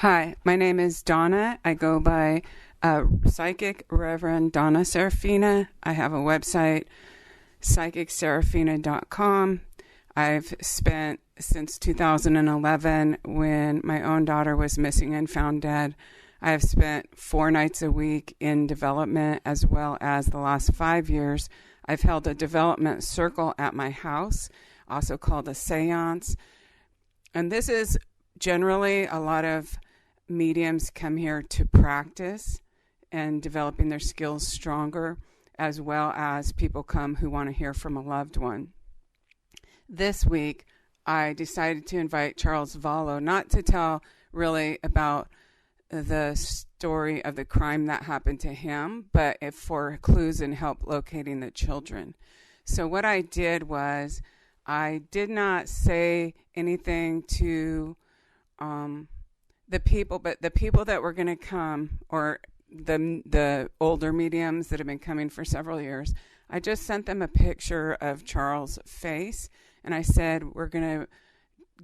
Hi, my name is Donna. I go by Psychic Reverend Donna Seraphina. I have a website, psychicseraphina.com. I've spent since 2011, when my own daughter was missing and found dead, I have spent 4 nights a week in development, as well as the last 5 years. I've held a development circle at my house, also called a Seance. And this is generally a lot of mediums come here to practice and developing their skills stronger, as well as people come who want to hear from a loved one. This week, I decided to invite Charles Vallow, not to tell really about the story of the crime that happened to him, but for clues and help locating the children. So what I did was, I did not say anything to the people, but the people that were going to come, or the older mediums that have been coming for several years, I just sent them a picture of Charles' face, and I said, we're going to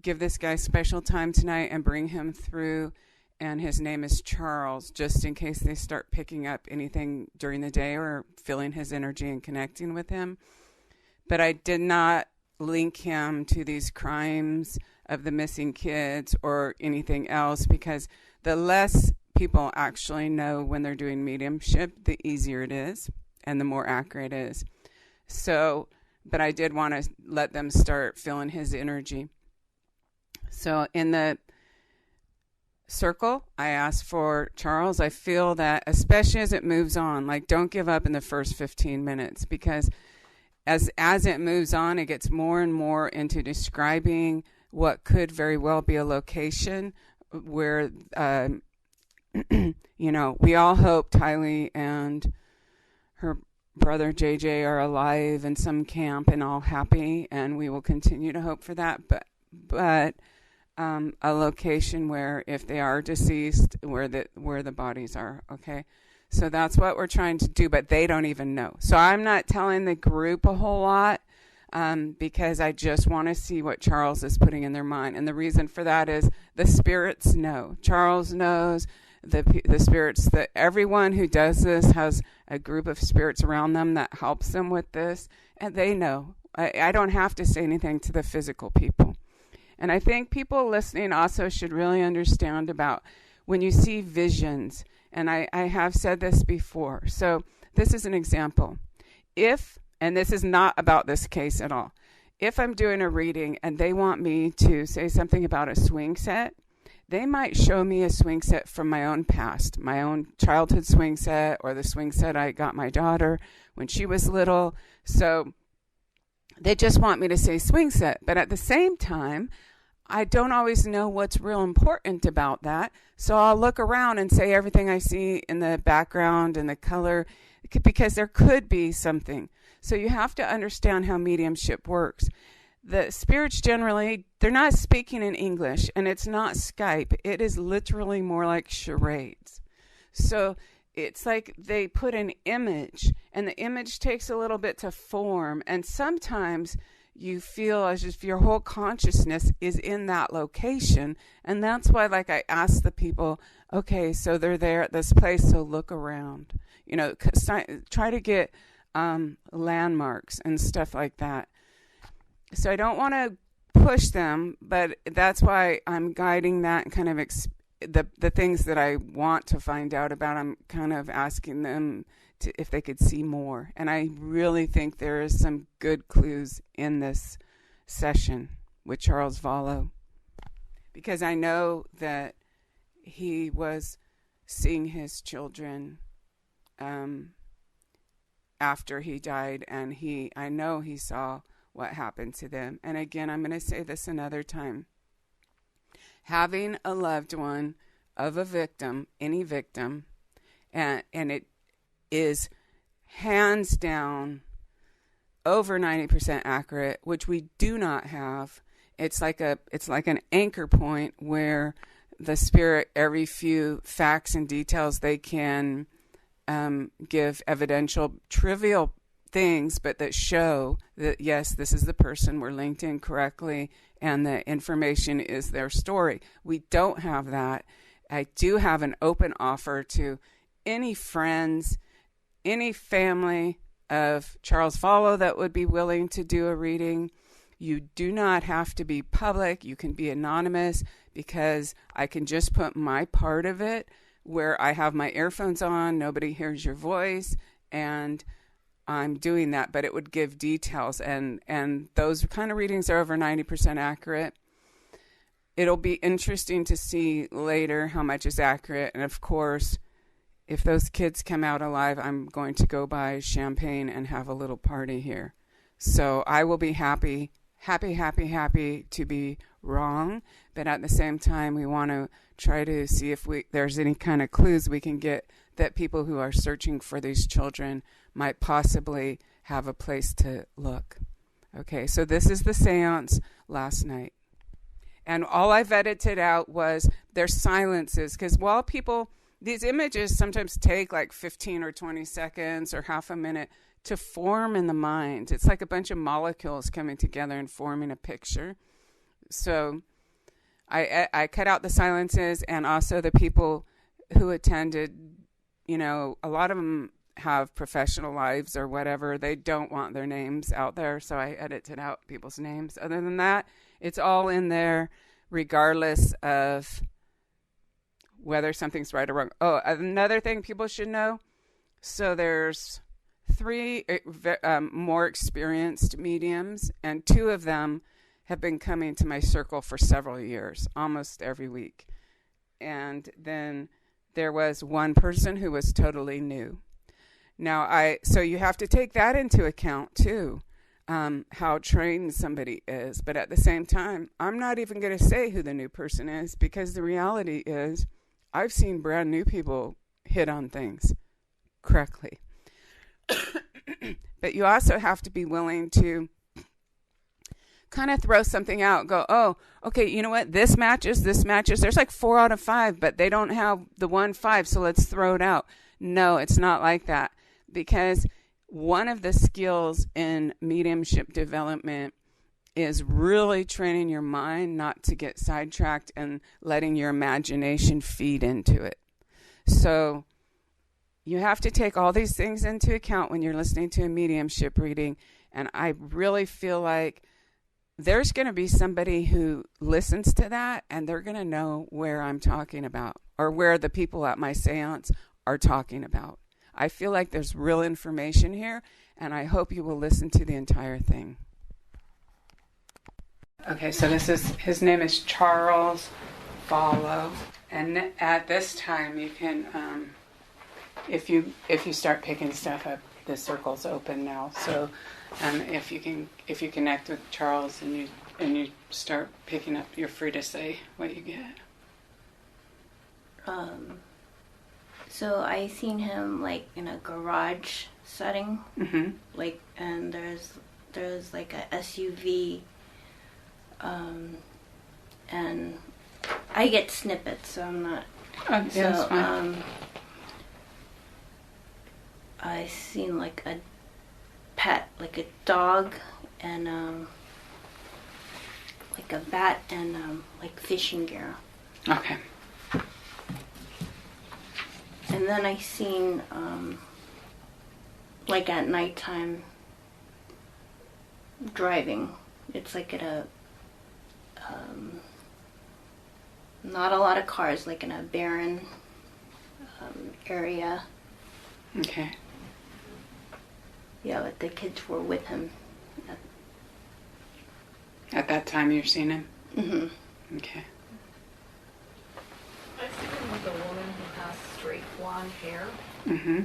give this guy special time tonight and bring him through, and his name is Charles, just in case they start picking up anything during the day or feeling his energy and connecting with him. But I did not link him to these crimes of the missing kids or anything else, because the less people actually know when they're doing mediumship, the easier it is and the more accurate it is. So, but I did want to let them start feeling his energy. So in the circle, I asked for Charles. I feel that, especially as it moves on, like, don't give up in the first 15 minutes, because as it moves on, it gets more and more into describing what could very well be a location where, we all hope Tylee and her brother JJ are alive in some camp and all happy, and we will continue to hope for that. But a location where, if they are deceased, where the bodies are. Okay. So that's what we're trying to do, but they don't even know. So I'm not telling the group a whole lot, because I just want to see what Charles is putting in their mind. And the reason for that is the spirits know. Charles knows, the spirits, that everyone who does this has a group of spirits around them that helps them with this, and they know. I don't have to say anything to the physical people. And I think people listening also should really understand about when you see visions. And I have said this before. So this is an example. And this is not about this case at all. If I'm doing a reading and they want me to say something about a swing set, they might show me a swing set from my own past, my own childhood swing set, or the swing set I got my daughter when she was little. So they just want me to say swing set. But at the same time, I don't always know what's real important about that. So I'll look around and say everything I see in the background and the color, because there could be something. So you have to understand how mediumship works. The spirits generally, they're not speaking in English, and it's not Skype. It is literally more like charades. So it's like they put an image, and the image takes a little bit to form. And sometimes you feel as if your whole consciousness is in that location. And that's why, like, I ask the people, okay, so they're there at this place, so look around. Try to get landmarks and stuff like that. So I don't want to push them, but that's why I'm guiding that and kind of the things that I want to find out about. I'm kind of asking them if they could see more. And I really think there is some good clues in this session with Charles Vallow, because I know that he was seeing his children after he died, and I know he saw what happened to them. And again, I'm going to say this another time. Having a loved one of a victim, any victim, and it is hands down over 90% accurate, which we do not have. It's like an anchor point where the spirit, every few facts and details they can give evidential, trivial things, but that show that, yes, this is the person, we're linked in correctly, and the information is their story. We don't have that. I do have an open offer to any friends, any family of Charles Vallow that would be willing to do a reading. You do not have to be public. You can be anonymous, because I can just put my part of it where I have my earphones on, nobody hears your voice, and I'm doing that, but it would give details, and those kind of readings are over 90% accurate. It'll be interesting to see later how much is accurate, and of course, if those kids come out alive, I'm going to go buy champagne and have a little party here. So I will be happy to be wrong, but at the same time, we want to try to see if there's any kind of clues we can get that people who are searching for these children might possibly have a place to look. Okay, so this is the seance last night. And all I've edited out was their silences, because while these images sometimes take like 15 or 20 seconds or half a minute to form in the mind. It's like a bunch of molecules coming together and forming a picture. So I cut out the silences, and also the people who attended, a lot of them have professional lives or whatever. They don't want their names out there, so I edited out people's names. Other than that, it's all in there regardless of whether something's right or wrong. Oh, another thing people should know. So there's 3 more experienced mediums, and 2 of them have been coming to my circle for several years, almost every week. And then there was one person who was totally new. Now, so you have to take that into account too, how trained somebody is. But at the same time, I'm not even going to say who the new person is, because the reality is I've seen brand new people hit on things correctly. But you also have to be willing to kind of throw something out, go, oh, okay, you know what? This matches. There's like 4 out of 5, but they don't have the 1-5, so let's throw it out. No, it's not like that, because one of the skills in mediumship development is really training your mind not to get sidetracked and letting your imagination feed into it. So you have to take all these things into account when you're listening to a mediumship reading. And I really feel like there's going to be somebody who listens to that, and they're going to know where I'm talking about, or where the people at my seance are talking about. I feel like there's real information here, and I hope you will listen to the entire thing. Okay, so his name is Charles Vallow, and at this time you can, if you start picking stuff up, the circle's open now. So, if you connect with Charles and you start picking up, you're free to say what you get. So I seen him like in a garage setting, mm-hmm. like, and there's like a SUV. And I get snippets, so I'm not. Oh, yeah, that's fine. I seen like a pet, like a dog, and like a bat, and like fishing gear. Okay. And then I seen like at nighttime driving. It's like at a not a lot of cars, like in a barren area. Okay. Yeah, but the kids were with him. At that time you're seeing him? Mm-hmm. Okay. I see him with a woman who has straight blonde hair. Mm-hmm.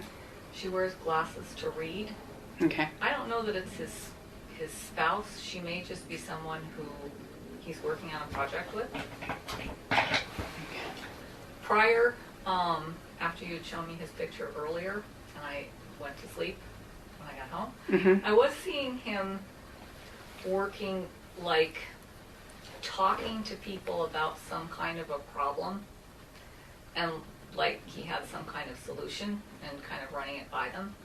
She wears glasses to read. Okay. I don't know that it's his spouse. She may just be someone who he's working on a project with. Prior, after you'd shown me his picture earlier, and I went to sleep when I got home, mm-hmm. I was seeing him working, like talking to people about some kind of a problem, and like he had some kind of solution and kind of running it by them.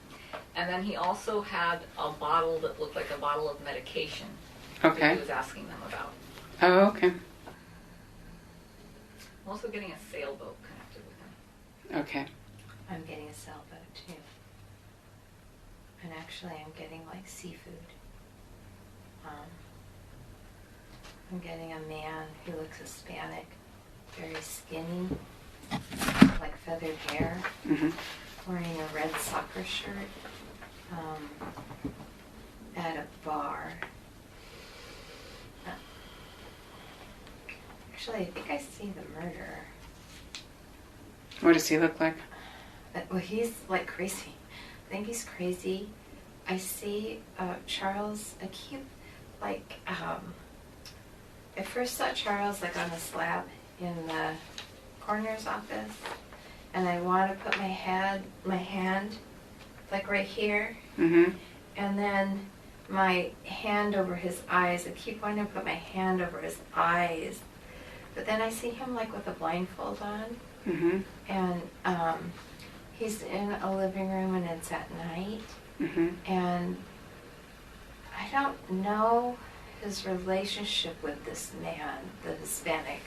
And then he also had a bottle that looked like a bottle of medication that Okay. he was asking them about. Oh, okay. I'm also getting a sailboat connected with him. Okay. I'm getting a sailboat too. And actually I'm getting like seafood. I'm getting a man who looks Hispanic, very skinny, like feathered hair, wearing a red soccer shirt, at a bar. Actually, I think I see the murderer. What does he look like? Well, he's like crazy. I think he's crazy. I see Charles. I keep like. I first saw Charles like on a slab in the coroner's office, and I want to put my hand, like right here, Mm-hmm. and then my hand over his eyes. I keep wanting to put my hand over his eyes, but then I see him like with a blindfold on, Mm-hmm. and he's in a living room, and it's at night, Mm-hmm. and I don't know his relationship with this man, the Hispanic,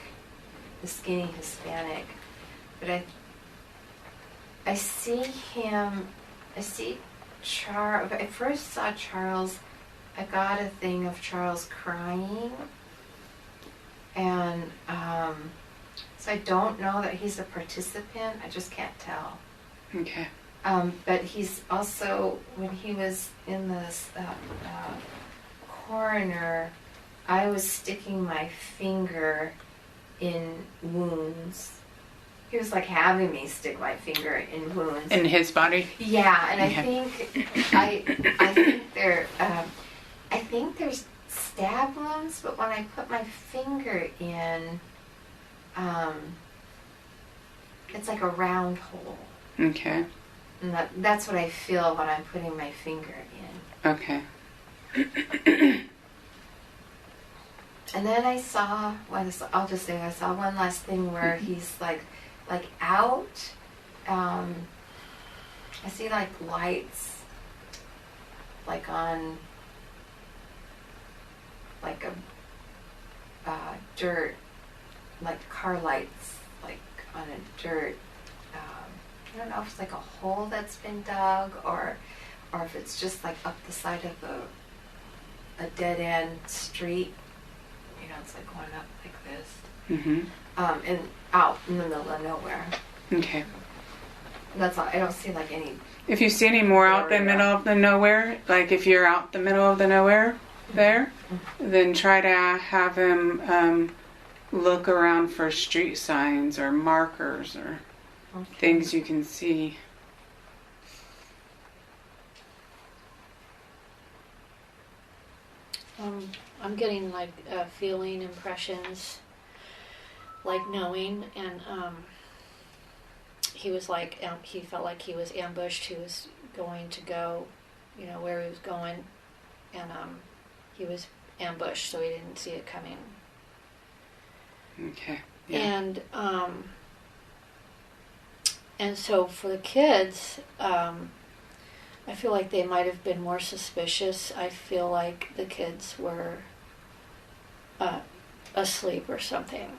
the skinny Hispanic, but I see him, I see Charles. I first saw Charles, I got a thing of Charles crying, and so I don't know that he's a participant, I just can't tell. Okay. But he's also, when he was in this coroner, I was sticking my finger in wounds. He was like having me stick my finger in wounds. In his body? Yeah, and Okay. I think there's stab wounds, but when I put my finger in, it's like a round hole. Okay. And that's what I feel when I'm putting my finger in. Okay. And then I saw, I'll just say I saw one last thing where he's like out. I see like lights, like on, like a dirt, like car lights, like on a dirt. I don't know if it's like a hole that's been dug, or if it's just like up the side of a dead end street. You know, it's like going up like this, Mm-hmm. and out in the middle of nowhere. Okay. That's all. I don't see like any. If you see any more out the middle of the nowhere, like if you're out the middle of the nowhere there, then try to have him look around for street signs or markers or things you can see. I'm getting like feeling impressions, like knowing, and he was like, he felt like he was ambushed. He was going to go, where he was going, and he was ambushed, so he didn't see it coming. Okay. Yeah. And so for the kids, I feel like they might have been more suspicious. I feel like the kids were asleep or something.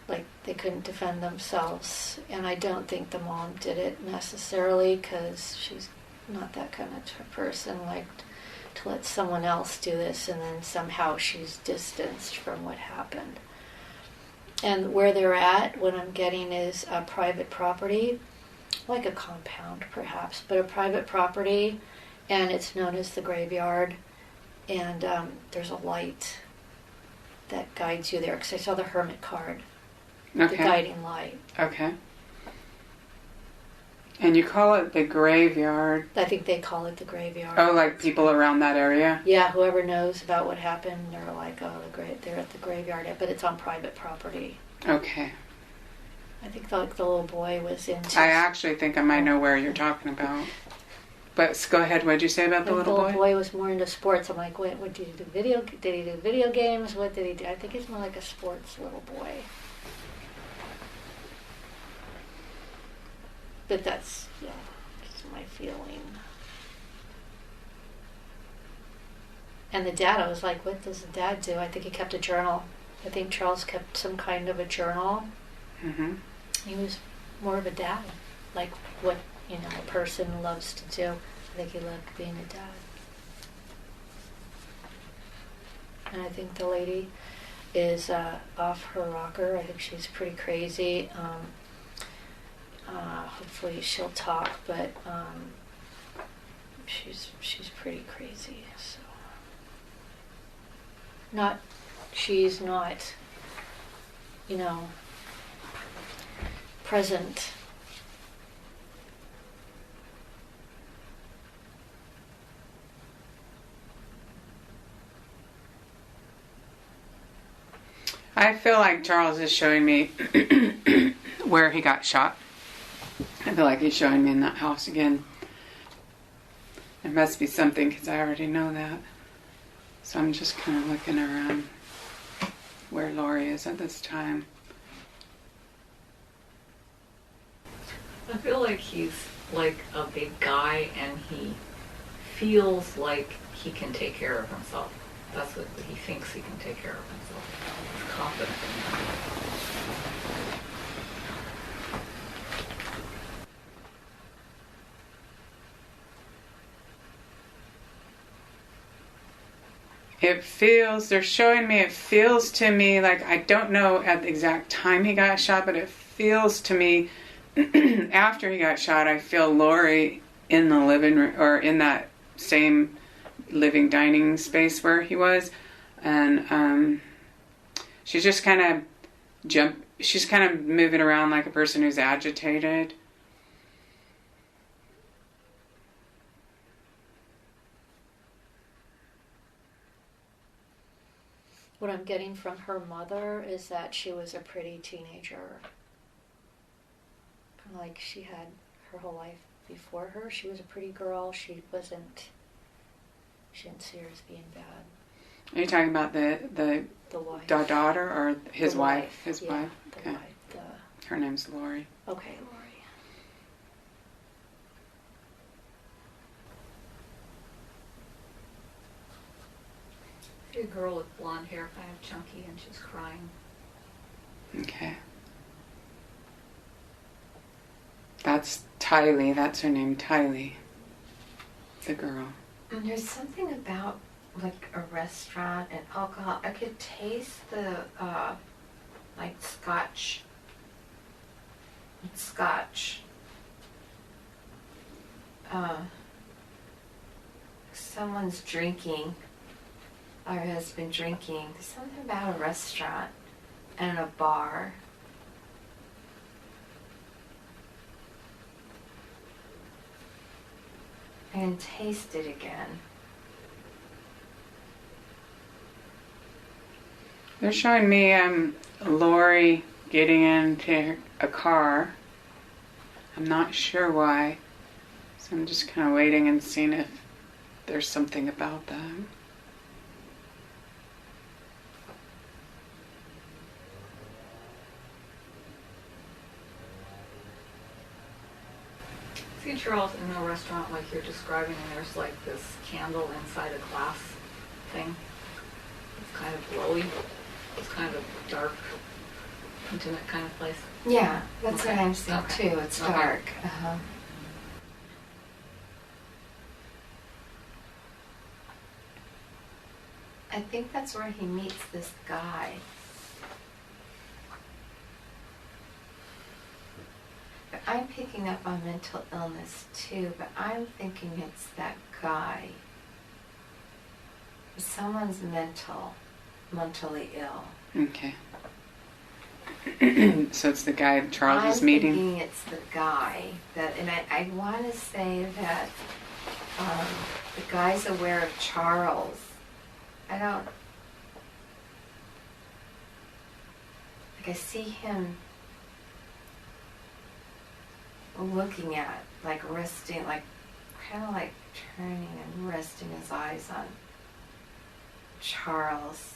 Like they couldn't defend themselves. And I don't think the mom did it necessarily, because she's not that kind of person, like to let someone else do this and then somehow she's distanced from what happened. And where they're at, what I'm getting is a private property, like a compound perhaps, but a private property, and it's known as the graveyard, and there's a light that guides you there, because I saw the hermit card, Okay. the guiding light. Okay. And you call it the graveyard. I think they call it the graveyard. Oh, like people around that area? Yeah, whoever knows about what happened, they're like, oh, they're at the graveyard, but it's on private property. Okay. I think the little boy was into... I actually think I might know where you're talking about. But go ahead, what did you say about the little boy? The little boy was more into sports. I'm like, what did he do? Did he do video games? What did he do? I think he's more like a sports little boy. But that's my feeling. And the dad, I was like, what does the dad do? I think he kept a journal. I think Charles kept some kind of a journal. Mm-hmm. He was more of a dad, like what, a person loves to do. I think he loved being a dad. And I think the lady is off her rocker. I think she's pretty crazy. Hopefully she'll talk, but she's pretty crazy. So she's not, present. I feel like Charles is showing me where he got shot. I feel like he's showing me in that house again. There must be something because I already know that. So I'm just kind of looking around where Lori is at this time. I feel like he's like a big guy and he feels like he can take care of himself. That's what he thinks, he can take care of himself. He's confident in that. They're showing me, it feels to me like, I don't know at the exact time he got shot, but it feels to me after he got shot, I feel Lori in the living room, or in that same living dining space where he was. And she's just kind of she's kind of moving around like a person who's agitated. What I'm getting from her mother is that she was a pretty teenager. Kind of like she had her whole life before her. She was a pretty girl. She didn't see her as being bad. Are you talking about the wife. The daughter or his wife? His yeah, wife? The Okay. wife. Her name's Lori. Okay, Lori. A girl with blonde hair, kind of chunky, and she's crying. Okay. That's Tylee. That's her name, Tylee. The girl. And there's something about like a restaurant and alcohol. I could taste the like scotch. Someone's drinking, or has been drinking. There's something about a restaurant and a bar. I can taste it again. They're showing me Lori getting into a car. I'm not sure why. So I'm just kind of waiting and seeing if there's something about that. See, Charles, in a restaurant like you're describing, and there's like this candle inside a glass thing. It's kind of glowy. It's kind of a dark, intimate kind of place. Yeah, that's Okay. what I'm seeing Okay. too. It's Okay. dark. Uh-huh. I think that's where he meets this guy. But I'm picking up on mental illness too, but I'm thinking it's that guy. Someone's mentally ill. Okay. So it's the guy Charles is I'm meeting? thinking it's the guy that, and I want to say that the guy's aware of Charles. I see him looking at, like resting, like kind of like turning and resting his eyes on Charles.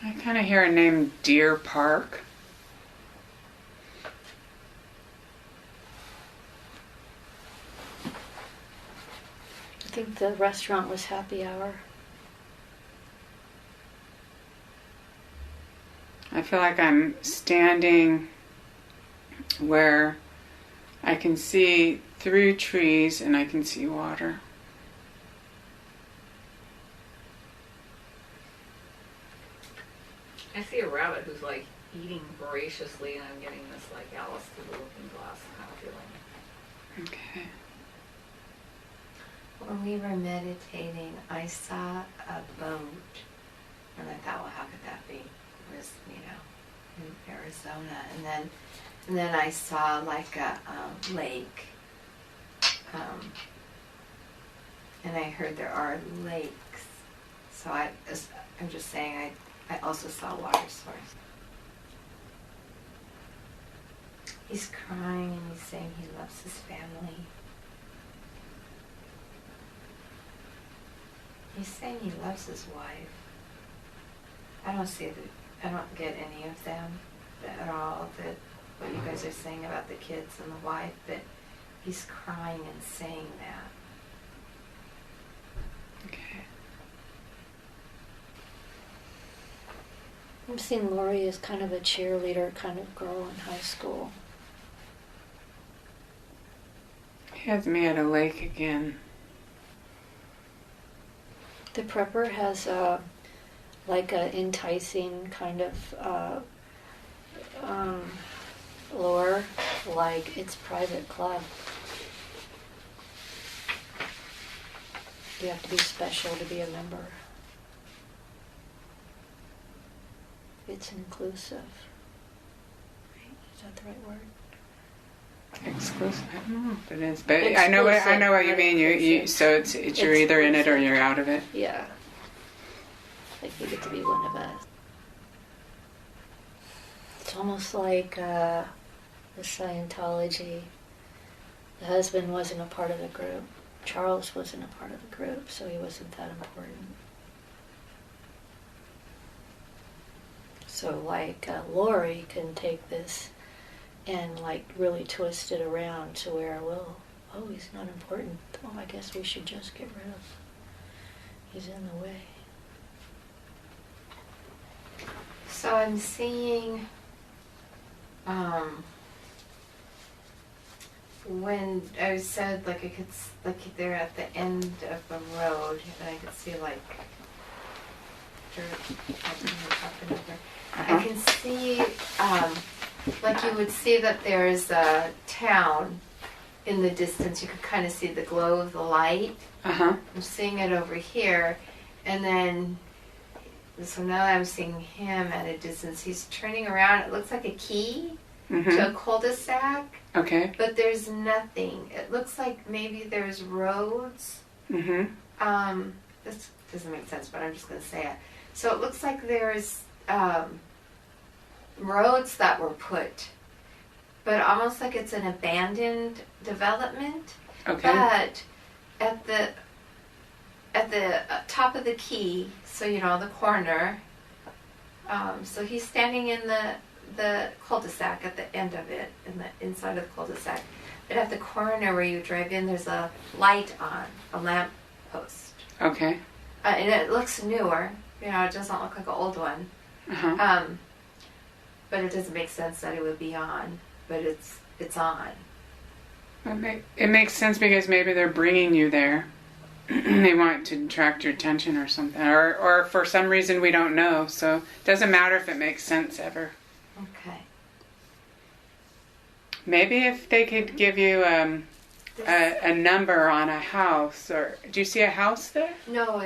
I kind of hear a name, Deer Park. I think the restaurant was happy hour. I feel like I'm standing where I can see through trees and I can see water. I see a rabbit who's like eating voraciously, and I'm getting this like Alice through the looking glass kind of feeling. Okay. When we were meditating, I saw a boat, and I thought, well, how could that be? It was, in Arizona, and then I saw like a lake, and I heard there are lakes. So I'm just saying, I also saw water source. He's crying and he's saying he loves his family. He's saying he loves his wife. I don't get any of them at all, what you guys are saying about the kids and the wife, but he's crying and saying that. Okay. I'm seeing Lori as kind of a cheerleader kind of girl in high school. He has me at a lake again. The prepper has like an enticing kind of lure, like it's private club. You have to be special to be a member. It's inclusive. Right? Is that the right word? Exclusive. I don't know if it is, but Exclusive, I know what you not mean. You so it's you're either in it or you're out of it. Yeah. Like you get to be one of us. It's almost like the Scientology. The husband wasn't a part of the group. Charles wasn't a part of the group, so he wasn't that important. So like Lori can take this and like really twist it around to where, well, oh, he's not important. Oh, I guess we should just get rid of him. He's in the way. So I'm seeing when I said like I could like they're at the end of the road and I could see like dirt up and over. I can see like you would see that there's a town in the distance. You could kind of see the glow of the light. I'm seeing it over here, and then so now I'm seeing him at a distance. He's turning around. It looks like a key to a cul-de-sac. Okay. But there's nothing. It looks like maybe there's roads. This doesn't make sense, but I'm just going to say it. So it looks like there's roads that were put, but almost like it's an abandoned development. Okay. But at the top of the key, so the corner. So he's standing in the cul-de-sac at the end of it, in the inside of the cul-de-sac. But at the corner where you drive in, there's a light on, a lamp post. Okay. And it looks newer. It doesn't look like an old one. But it doesn't make sense that it would be on. But it's on. It makes sense because maybe they're bringing you there. They want to attract your attention or something. Or for some reason we don't know. So it doesn't matter if it makes sense ever. Okay. Maybe if they could give you a number on a house, or do you see a house there? No,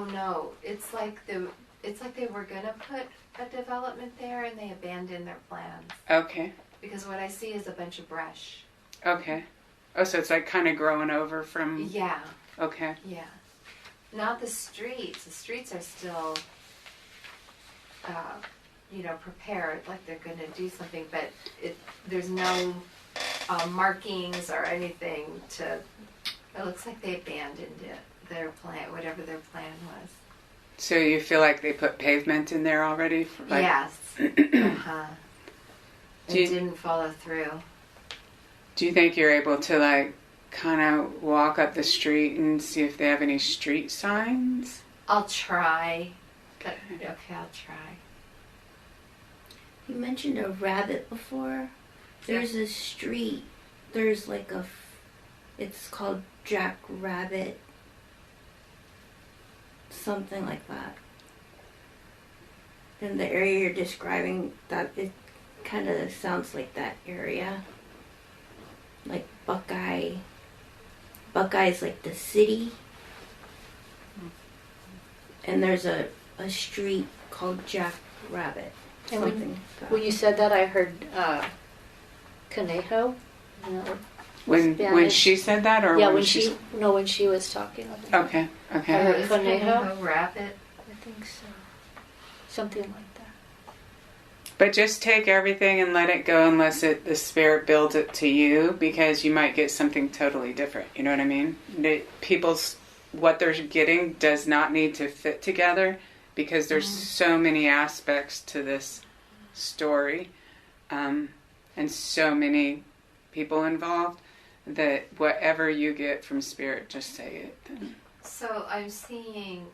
no. It's like they were gonna put a development there and they abandoned their plans. Okay. Because what I see is a bunch of brush. Okay. Oh, so it's like kind of growing over from. Yeah. Okay. Yeah. Not the streets. The streets are still, prepared, like they're going to do something, but there's no markings or anything to. It looks like they abandoned it. Their plan, whatever their plan was. So you feel like they put pavement in there already? Yes. It didn't follow through. Do you think you're able to kind of walk up the street and see if they have any street signs? I'll try. Okay, I'll try. You mentioned a rabbit before. There's a street. There's like it's called Jack Rabbit. Something like that. In the area you're describing, that it kind of sounds like that area. Like Buckeye. Buckeye's like the city. And there's a street called Jack Rabbit. And Something like that. when you said that, I heard Conejo. When Spanish. she said that, or Yeah, when when she was talking about it. Okay. I Okay. heard Is Conejo. Conejo rabbit? I think so. Something like that. But just take everything and let it go unless the spirit builds it to you, because you might get something totally different. You know what I mean? People's what they're getting does not need to fit together, because there's so many aspects to this story, and so many people involved, that whatever you get from spirit, just say it. So I'm seeing,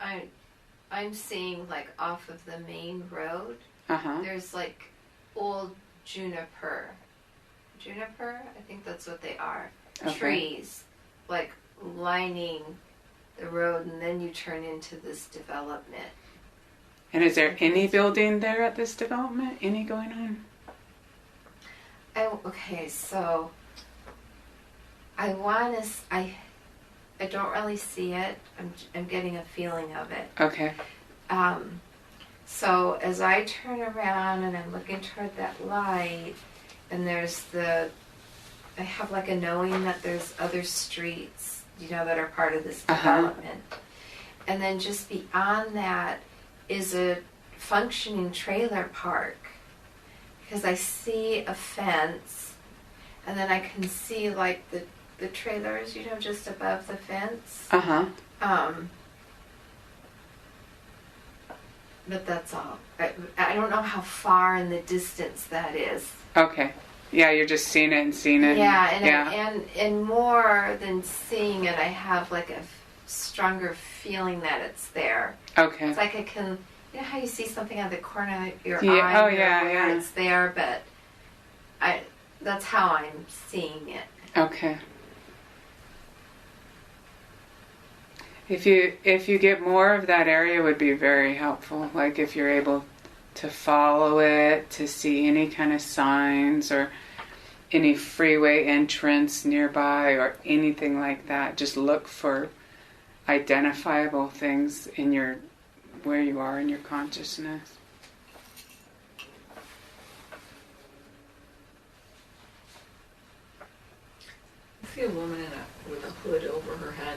I'm seeing like off of the main road. Uh-huh. There's like old juniper. Juniper, I think that's what they are. Okay. Trees, like lining the road, and then you turn into this development. And is there any building there at this development? Any going on? Okay, so I don't really see it. I'm getting a feeling of it. Okay. So as I turn around and I'm looking toward that light, and I have like a knowing that there's other streets, that are part of this development. And then just beyond that is a functioning trailer park. Because I see a fence, and then I can see like the trailers, just above the fence. Uh-huh. But that's all. I don't know how far in the distance that is. Okay. Yeah, you're just seeing it and seeing it. Yeah, and more than seeing it, I have like a stronger feeling that it's there. Okay. It's like I can, how you see something out of the corner of your Yeah. eye, Oh, and yeah, you're aware yeah. it's there, but that's how I'm seeing it. Okay. If you get more of that area, would be very helpful. Like if you're able to follow it, to see any kind of signs or any freeway entrance nearby or anything like that. Just look for identifiable things in where you are in your consciousness. I see a woman with a hood over her head.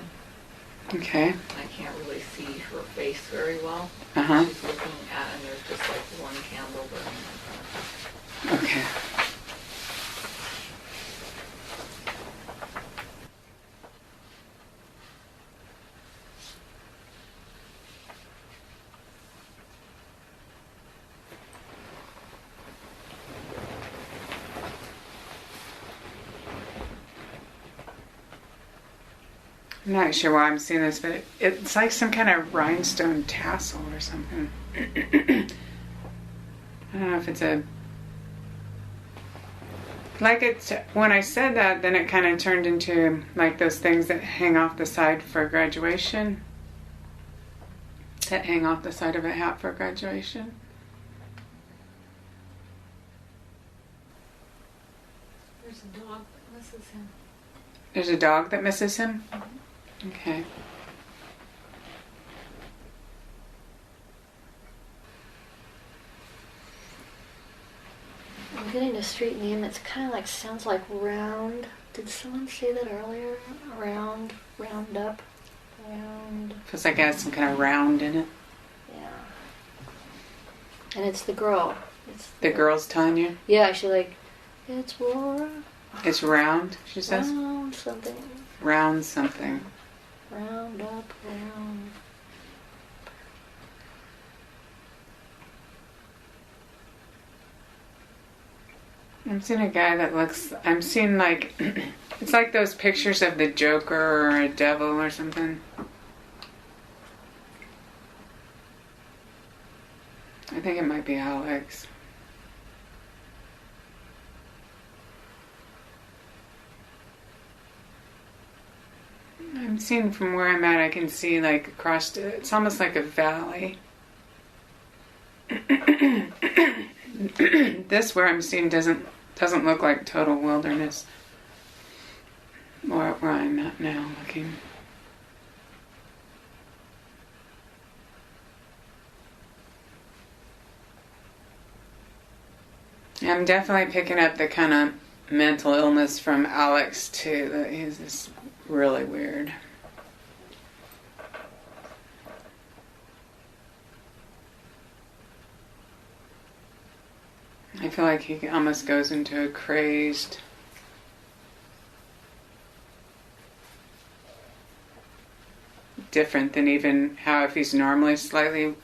Okay. I can't really see her face very well. Uh-huh. She's looking at, and there's just like one candle burning in front of her. Okay. I'm not sure why I'm seeing this, but it's like some kind of rhinestone tassel or something. I don't know if it's when I said that, then it kind of turned into like those things that hang off the side for graduation. That hang off the side of a hat for graduation. There's a dog that misses him. There's a dog that misses him? Okay. I'm getting a street name. It's kind of like, sounds like round. Did someone say that earlier? Round up, round. Feels like it has some kind of round in it. Yeah. And it's the girl. It's The girl's telling you? Yeah, she's like, it's Laura. It's round, she says? Round something. Round something. Round up, round. I'm seeing a guy that I'm seeing like, it's like those pictures of the Joker or a devil or something. I think it might be be Alex. I'm seeing from where I'm at, I can see like across, it's almost like a valley. This where I'm seeing doesn't look like total wilderness. Where I'm at now looking. I'm definitely picking up the kind of mental illness from Alex too. That he's just really weird. I feel like he almost goes into a crazed. Different than even how if he's normally slightly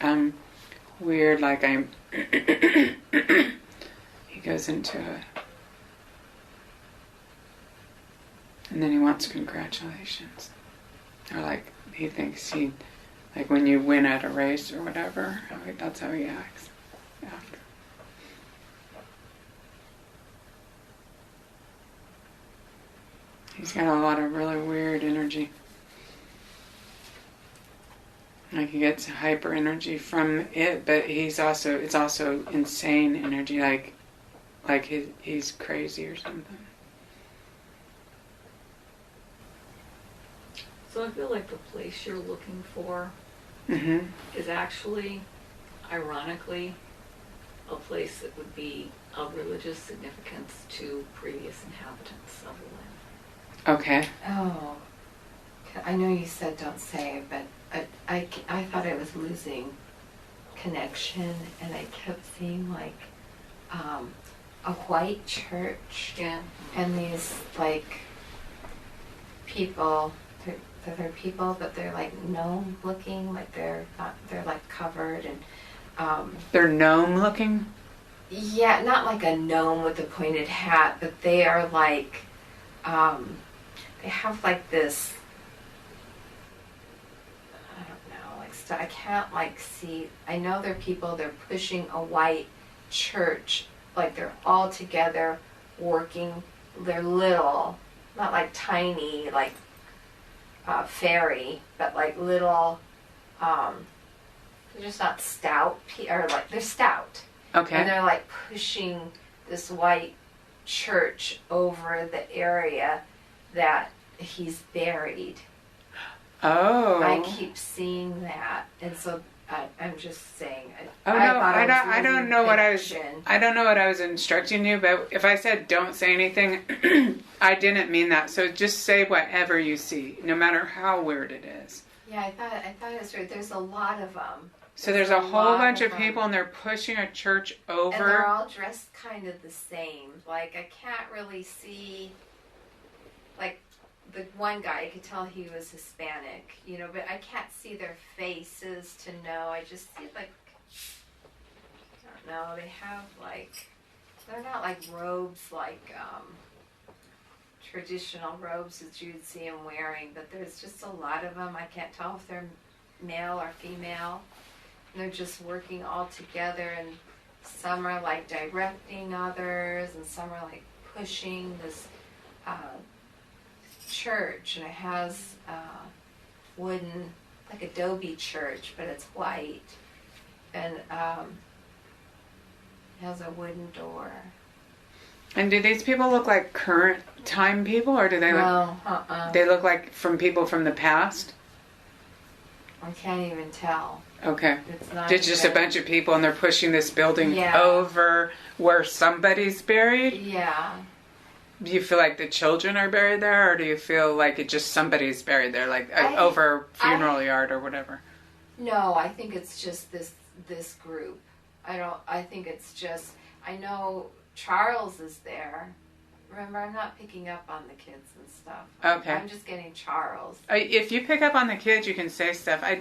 weird, like I'm. He goes into a. And then he wants congratulations. Or like, he thinks he, like when you win at a race or whatever, that's how he acts after. He's got a lot of really weird energy. Like he gets hyper energy from it, but it's also insane energy, like he's crazy or something. So I feel like the place you're looking for is actually, ironically, a place that would be of religious significance to previous inhabitants of the land. Okay. Oh, I know you said don't say, but I thought I was losing connection, and I kept seeing like a white church, Yeah. and these like people. They're people, but they're like gnome looking, like they're not. They're like covered and. They're gnome looking? Yeah, not like a gnome with a pointed hat, but they are like. They have like this. I don't know, like I can't like see. I know they're people. They're pushing a white church, like they're all together working. They're little, not like tiny, like. Fairy, but like little, they're just not stout, or like they're stout. Okay. And they're like pushing this white church over the area that he's buried. Oh. I keep seeing that, and so I'm just saying. I don't know what I was instructing you, but if I said don't say anything, I didn't mean that. So just say whatever you see, no matter how weird it is. Yeah, I thought it was weird. There's a lot of them. So there's a whole bunch of people, and they're pushing a church over. And they're all dressed kind of the same. Like I can't really see. Like the one guy, I could tell he was Hispanic, but I can't see their faces to know. I just see like, I don't know, they have like, they're not like robes like traditional robes that you'd see them wearing, but there's just a lot of them. I can't tell if they're male or female. And they're just working all together, and some are like directing others, and some are like pushing this church, and it has wooden, like adobe church, but it's white, and it has a wooden door. And do these people look like current time people, or do they they look like from people from the past? I can't even tell. Okay. It's just a bunch of people, and they're pushing this building over where somebody's buried? Yeah. Do you feel like the children are buried there, or do you feel like it just somebody's buried there, like over a funeral yard or whatever? No, I think it's just this group. I think it's just, I know Charles is there. Remember, I'm not picking up on the kids and stuff. Okay. I'm just getting Charles. If you pick up on the kids, you can say stuff. I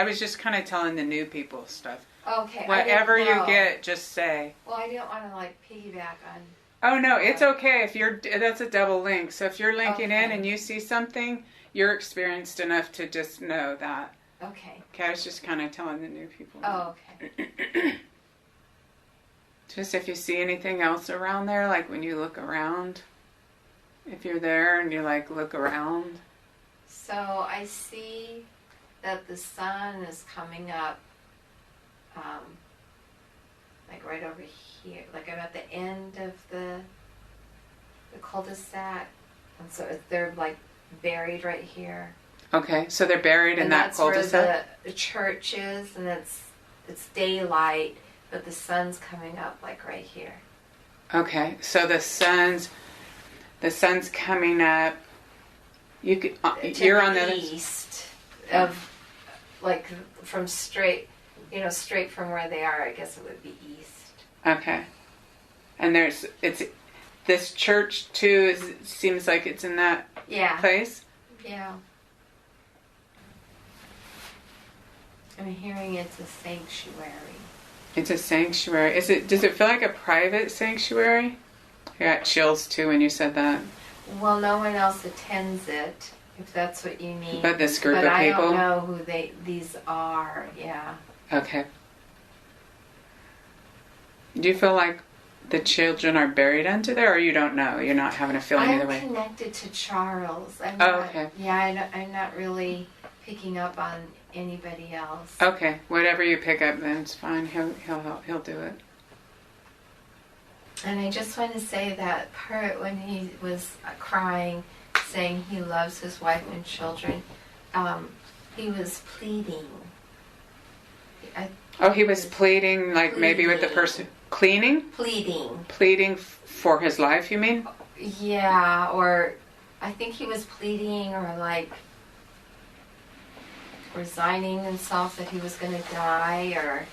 was just kind of telling the new people stuff. Okay. Whatever you get, just say. Well, I didn't want to like piggyback on. Oh no, it's okay that's a double link. So if you're linking in and you see something, you're experienced enough to just know that. Okay. Okay, I was just kind of telling the new people. Oh, okay. Just if you see anything else around there, like when you look around, if you're there and you like look around. So I see that the sun is coming up, like right over here. Like I'm at the end of the cul-de-sac, and so they're like buried right here. Okay, so they're buried in that cul-de-sac? That's where the church is, and it's daylight, but the sun's coming up like right here. Okay, so the sun's coming up. You're on the east of, like, from straight from where they are. I guess it would be east. Okay, and it's this church too. Seems like it's in that place. Yeah. I'm hearing it's a sanctuary. It's a sanctuary. Does it feel like a private sanctuary? I got chills too when you said that. Well, no one else attends it, if that's what you mean. But this group of people? I don't know who these are, yeah. Okay. Do you feel like the children are buried under there, or you don't know? You're not having a feeling either way? I'm connected to Charles. Okay. Yeah, I'm not really picking up on anybody else. Okay, whatever you pick up, then it's fine. He'll do it. And I just want to say that part when he was crying, saying he loves his wife and children, he was pleading. He was pleading, like maybe with the person cleaning? Pleading for his life, you mean? Yeah, or I think he was pleading or like resigning himself that he was going to die,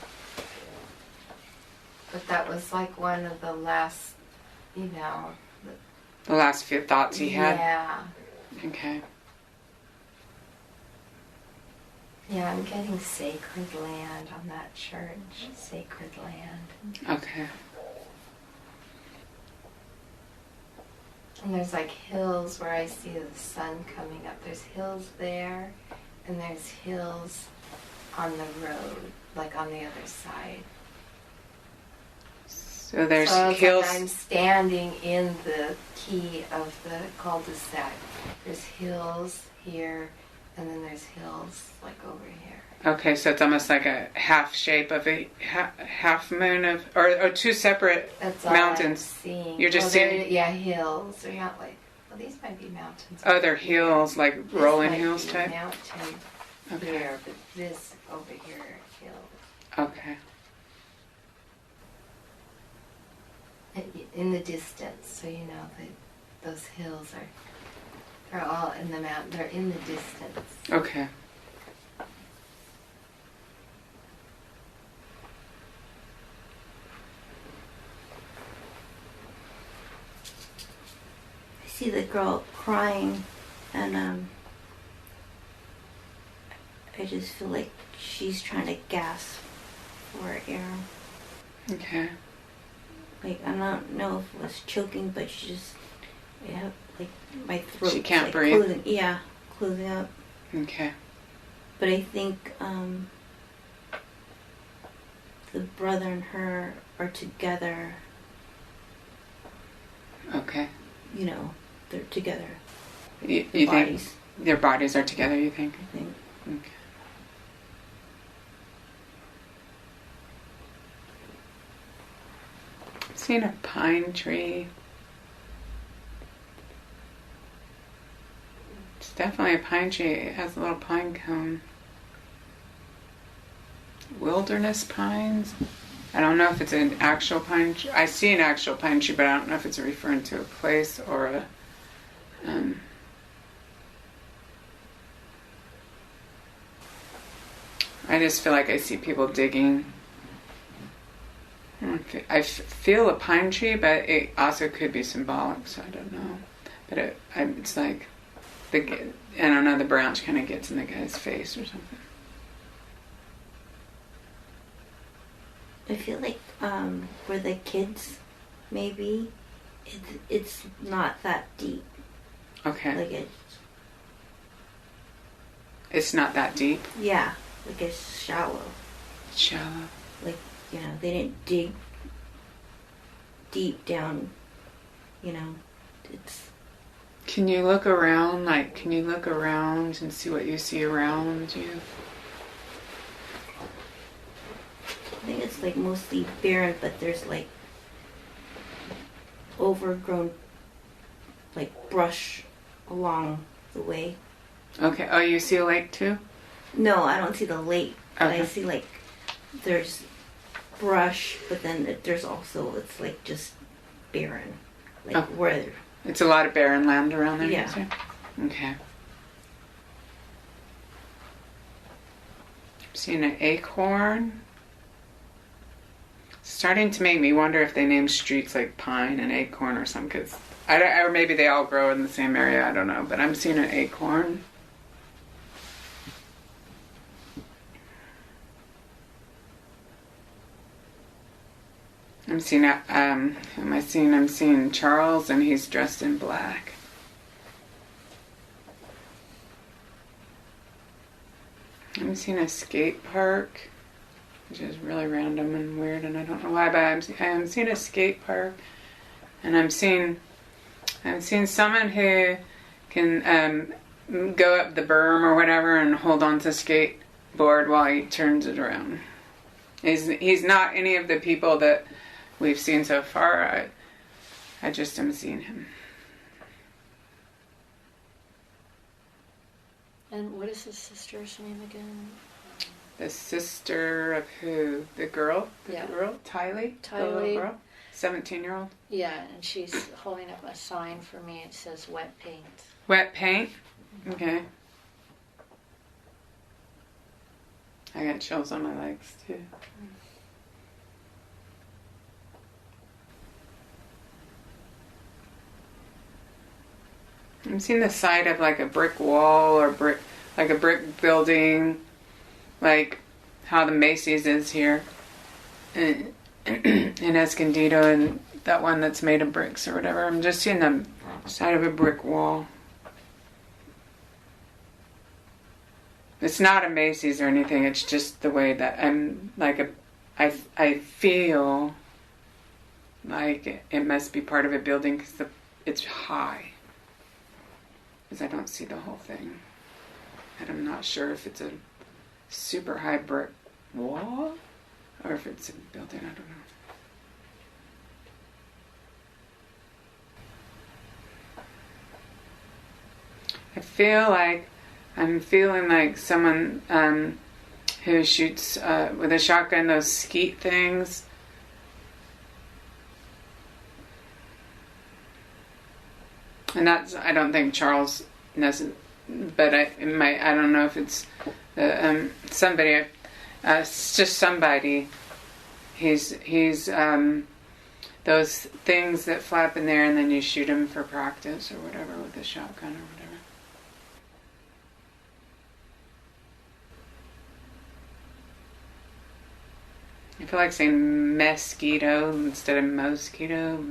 but that was like one of the last, the last few thoughts he had? Yeah. Okay. Yeah, I'm getting sacred land on that church. Sacred land. Okay. And there's like hills where I see the sun coming up. There's hills there, and there's hills on the road, like on the other side. So there's hills. Like I'm standing in the key of the cul-de-sac. There's hills here, and then there's hills like over here. Okay, so it's almost like a half shape of a half moon or two separate That's all mountains. I'm seeing. You're just seeing. Yeah, hills. They're not like. Well, these might be mountains. Oh, they're hills, like This rolling might hills be type. Mountain here, but this over here are hills. Okay. In the distance, so you know that those hills they're all in the mountain. They're in the distance. Okay. I see the girl crying, and I just feel like she's trying to gasp for air. Okay. Like, I don't know if it was choking, but she just, like, my throat. She can't like breathe? closing up. Okay. But I think the brother and her are together. Okay. They're together. You Their think bodies. their bodies are together, you think? I think. Okay. Seen a pine tree. It's definitely a pine tree. It has a little pine cone. Wilderness pines. I don't know if it's an actual pine tree. I see an actual pine tree, but I don't know if it's referring to a place or a. I just feel like I see people digging. I feel a pine tree, but it also could be symbolic, so I don't know. But it's like, I don't know, the branch kind of gets in the guy's face or something. I feel like for the kids, maybe it's not that deep. Okay. Like It's not that deep? Yeah, like it's shallow. Shallow. Like, they didn't dig deep down, it's... Can you look around? Can you look around and see what you see around you? I think it's mostly barren, but there's overgrown brush along the way. Okay. Oh, you see a lake too? No, I don't see the lake. But Okay. I see there's brush, but then there's also, it's just barren. Where... It's a lot of barren land around there. Yeah. You say? Okay. I'm seeing an acorn. Starting to make me wonder if they name streets like Pine and Acorn or something, because or maybe they all grow in the same area. I don't know, but I'm seeing an acorn. I'm seeing I'm seeing Charles, and he's dressed in black. I'm seeing a skate park, which is really random and weird, and I don't know why, but I'm seeing a skate park, and I'm seeing someone who can go up the berm or whatever and hold on to skateboard while he turns it around. He's not any of the people that we've seen so far. I just am seeing him. And what is his sister's name again? The sister of who? The girl? Yeah. Girl? Tylee? The little Tylee. girl? 17-year-old? Yeah, and she's holding up a sign for me. It says wet paint. Wet paint? Okay. I got chills on my legs too. I'm seeing the side of a brick wall or a brick building, like how the Macy's is here in Escondido, and that one that's made of bricks or whatever. I'm just seeing the side of a brick wall. It's not a Macy's or anything. It's just the way that I feel like it must be part of a building because it's high. Because I don't see the whole thing. And I'm not sure if it's a super high brick wall or if it's a building. I don't know. I feel like I'm feeling like someone who shoots with a shotgun those skeet things. And I don't think Charles doesn't, but I don't know if it's somebody. It's just somebody. He's those things that flap in there, and then you shoot them for practice or whatever with a shotgun or whatever. I feel like saying mosquito instead of mosquito or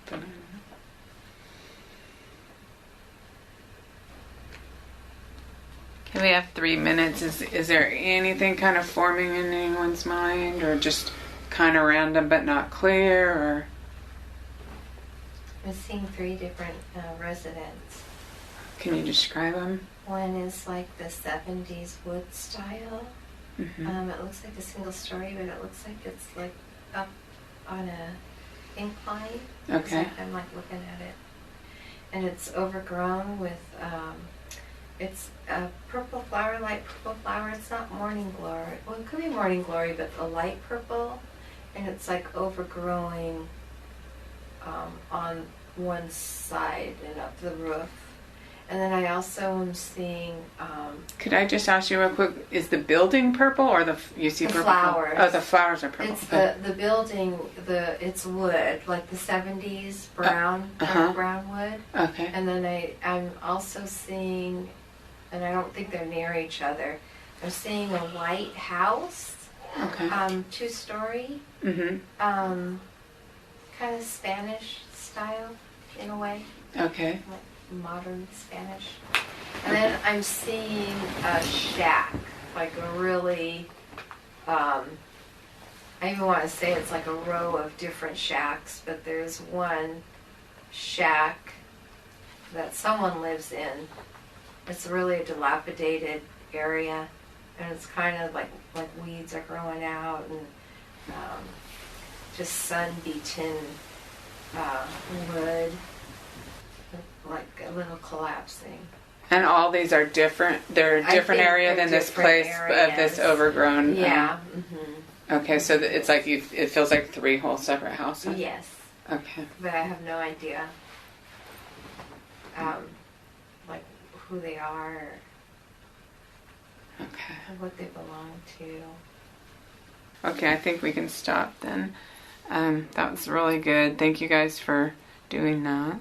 something. Okay, we have 3 minutes. Is there anything kind of forming in anyone's mind, or just kind of random but not clear, or? I'm seeing 3 different residents. Can you describe them? One is the 70s wood style. Mm-hmm. It looks like a single story, but it looks like it's up on a incline. Okay. I'm looking at it, and it's overgrown with it's a purple flower, light purple flower. It's not morning glory. Well, it could be morning glory, but a light purple, and it's overgrowing on one side and up the roof. And then I also am seeing. Could I just ask you real quick? Is the building purple, or you see the purple? flowers? Oh, the flowers are purple. It's the building. It's wood, like the 70s brown, dark brown wood. Okay. And then I'm also seeing, and I don't think they're near each other. I'm seeing a white house. Okay. 2-story. Mm-hmm. Kind of Spanish style in a way. Okay. Modern Spanish. And then I'm seeing a shack, a really I even want to say it's like a row of different shacks, but there's one shack that someone lives in. It's really a dilapidated area, and it's kind of like weeds are growing out, and just sun-beaten wood, like a little collapsing. And all these are different. They're a different area than this place of this overgrown. Yeah. Okay, so it's like it feels like 3 whole separate houses. Yes. Okay. But I have no idea, like who they are Okay. or what they belong to. Okay, I think we can stop then. That was really good. Thank you guys for doing that.